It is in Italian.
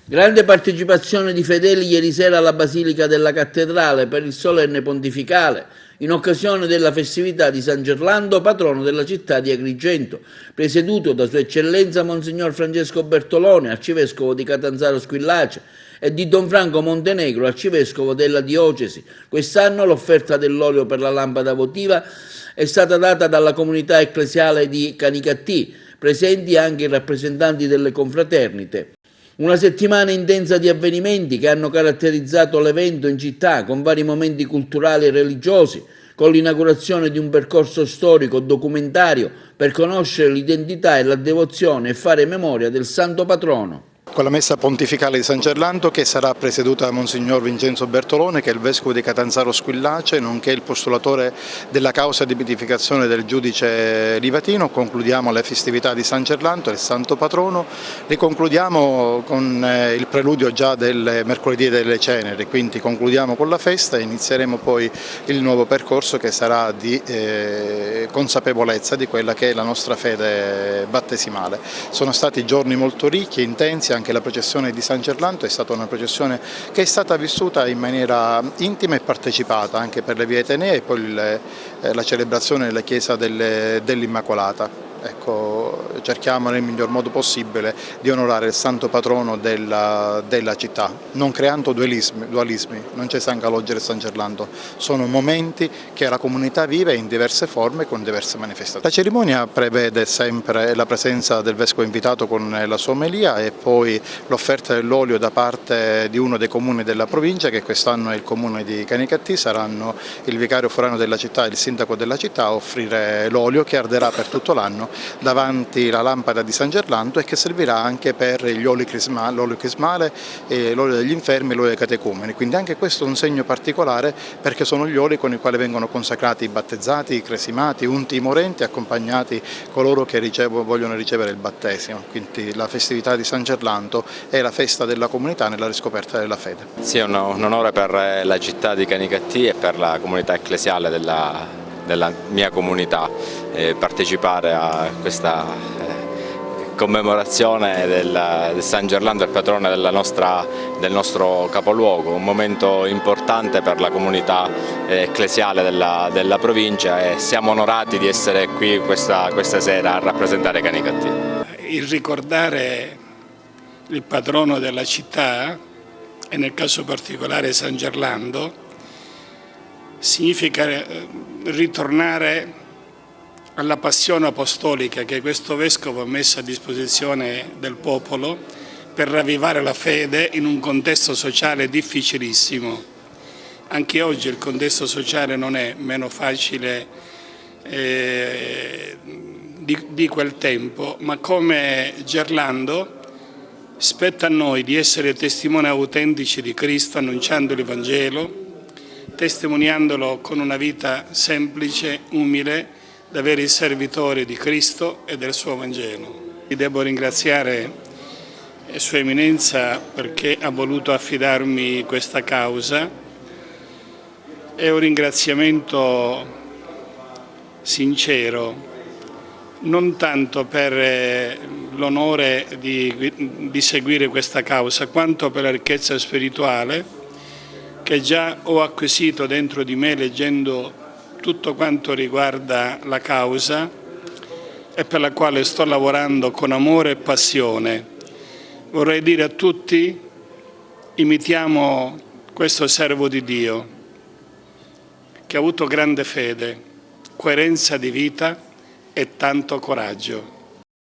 Grande partecipazione di fedeli ieri sera alla Basilica della Cattedrale per il solenne pontificale, in occasione della festività di San Gerlando, patrono della città di Agrigento, presieduto da Sua Eccellenza Monsignor Francesco Bertolone, arcivescovo di Catanzaro Squillace, e di Don Franco Montenegro, arcivescovo della diocesi. Quest'anno l'offerta dell'olio per la lampada votiva è stata data dalla comunità ecclesiale di Canicattì, presenti anche i rappresentanti delle confraternite. Una settimana intensa di avvenimenti che hanno caratterizzato l'evento in città, con vari momenti culturali e religiosi, con l'inaugurazione di un percorso storico documentario per conoscere l'identità e la devozione e fare memoria del santo patrono. Con la messa pontificale di San Gerlando, che sarà presieduta da Monsignor Vincenzo Bertolone, che è il vescovo di Catanzaro Squillace, nonché il postulatore della causa di beatificazione del giudice Livatino. Concludiamo le festività di San Gerlando, il santo patrono, le concludiamo con il preludio già del mercoledì delle ceneri, quindi concludiamo con la festa e inizieremo poi il nuovo percorso che sarà di consapevolezza di quella che è la nostra fede battesimale. Sono stati giorni molto ricchi e intensi. Anche la processione di San Gerlando è stata una processione che è stata vissuta in maniera intima e partecipata anche per le vie Atenee e poi la celebrazione nella chiesa dell'Immacolata. Ecco, cerchiamo nel miglior modo possibile di onorare il santo patrono della città, non creando dualismi, non c'è San Calogero e San Gerlando, sono momenti che la comunità vive in diverse forme con diverse manifestazioni. La cerimonia prevede sempre la presenza del vescovo invitato con la sua omelia e poi l'offerta dell'olio da parte di uno dei comuni della provincia, che quest'anno è il comune di Canicattì. Saranno il vicario forano della città e il sindaco della città a offrire l'olio che arderà per tutto l'anno davanti la lampada di San Gerlando e che servirà anche per gli oli l'olio crismale, l'olio degli infermi e l'olio dei catecumeni. Quindi anche questo è un segno particolare, perché sono gli oli con i quali vengono consacrati i battezzati, i cresimati, unti i morenti, accompagnati coloro che vogliono ricevere il battesimo. Quindi la festività di San Gerlando è la festa della comunità nella riscoperta della fede. Sì, è un onore per la città di Canicattì e per la comunità ecclesiale della mia comunità partecipare a questa commemorazione del San Gerlando, il patrono del nostro capoluogo, un momento importante per la comunità ecclesiale della provincia, e siamo onorati di essere qui questa sera a rappresentare Canicattì. Il ricordare il patrono della città, e nel caso particolare San Gerlando, significa ritornare alla passione apostolica che questo vescovo ha messo a disposizione del popolo per ravvivare la fede in un contesto sociale difficilissimo. Anche oggi il contesto sociale non è meno facile di quel tempo, ma come Gerlando spetta a noi di essere testimoni autentici di Cristo, annunciando l'Evangelo, testimoniandolo con una vita semplice, umile, da veri servitori di Cristo e del suo Vangelo. Devo ringraziare Sua Eminenza perché ha voluto affidarmi questa causa. È un ringraziamento sincero, non tanto per l'onore di seguire questa causa, quanto per la ricchezza spirituale che già ho acquisito dentro di me leggendo tutto quanto riguarda la causa e per la quale sto lavorando con amore e passione. Vorrei dire a tutti: imitiamo questo servo di Dio che ha avuto grande fede, coerenza di vita e tanto coraggio.